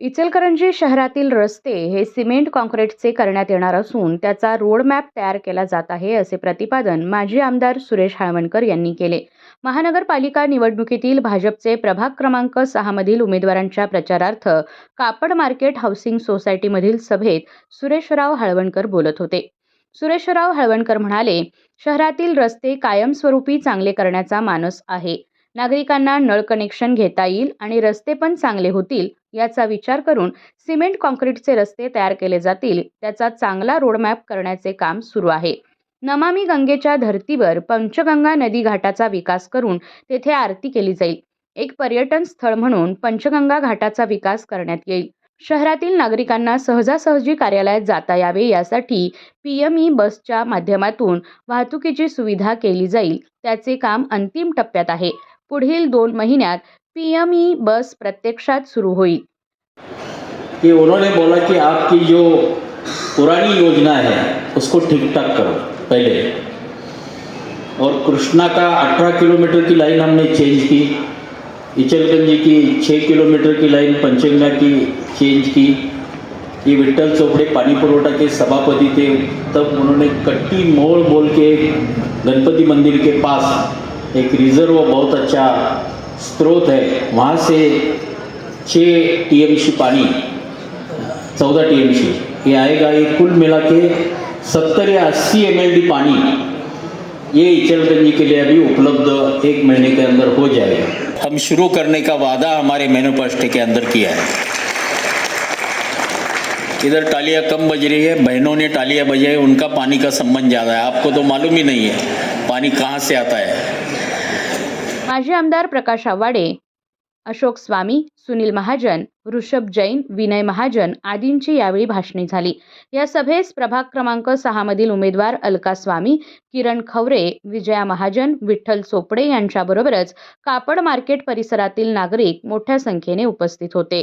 इचलकरंजी शहरातील रस्ते हे सिमेंट काँक्रीटचे करण्यात येणार असून त्याचा रोडमॅप तयार केला जात आहे, असे प्रतिपादन माजी आमदार सुरेश हाळवणकर यांनी केले. महानगरपालिका निवडणुकीतील भाजपचे प्रभाग क्रमांक 6 मधील उमेदवारांच्या प्रचारार्थ कापड मार्केट हाऊसिंग सोसायटीमधील सभेत सुरेशराव हाळवणकर बोलत होते. सुरेशराव हाळवणकर म्हणाले, शहरातील रस्ते कायमस्वरूपी चांगले करण्याचा मानस आहे. नागरिकांना नळ कनेक्शन घेता येईल आणि रस्ते पण चांगले होतील याचा विचार करून सिमेंट काँक्रीटचे रस्ते तयार केले जातील. त्याचा चांगला रोडमॅप करण्याचे काम सुरू आहे. नमामि गंगेच्या धर्तीवर पंचगंगा नदी घाटाचा विकास करून तेथे आरती केली जाईल. एक पर्यटन स्थळ म्हणून पंचगंगा घाटाचा विकास करण्यात येईल. शहरातील नागरिकांना सहजासहजी कार्यालयात जाता यावे यासाठी PME बसच्या माध्यमातून वाहतुकीची सुविधा केली जाईल. त्याचे काम अंतिम टप्प्यात आहे. पुढील 2 महिन्यात PME बस प्रत्यक्षात सुरू होईल. कि उन्होंने बोला कि आपकी जो पुरानी योजना है उसको ठीक ठाक करो पहले, और कृष्णा का 18 किलोमीटर की लाइन हमने चेंज की, इचलकरंजी की 6 किलोमीटर की लाइन पंचगंगा की चेंज की. ये विट्ठल चोपड़े पानी पुरवठा के सभापति थे, तब उन्होंने कट्टी मोड़ बोल के गणपति मंदिर के पास एक रिजर्व बहुत अच्छा स्रोत है, वहाँ से 6 TMC पानी 14 TMC ये आएगा. ये कुल मिला के 70 या 80 MLD पानी ये इचलकरंजी के लिए अभी उपलब्ध 1 महीने के अंदर हो जाएगा. हम शुरू करने का वादा हमारे मैनिफेस्टो के अंदर किया है. इधर तालियां कम बज रही है, बहनों ने तालियां बजाई, उनका पानी का संबंध ज़्यादा है. आपको तो मालूम ही नहीं है पानी कहाँ से आता है. माजी आमदार प्रकाश आव्हाडे, अशोक स्वामी, सुनील महाजन, ऋषभ जैन, विनय महाजन आदींची यावेळी भाषणे झाली. या सभेस प्रभाग क्रमांक 6 मधील उमेदवार अलका स्वामी, किरण खवरे, विजया महाजन, विठ्ठल चोपडे यांच्याबरोबरच कापड मार्केट परिसरातील नागरिक मोठ्या संख्येने उपस्थित होते.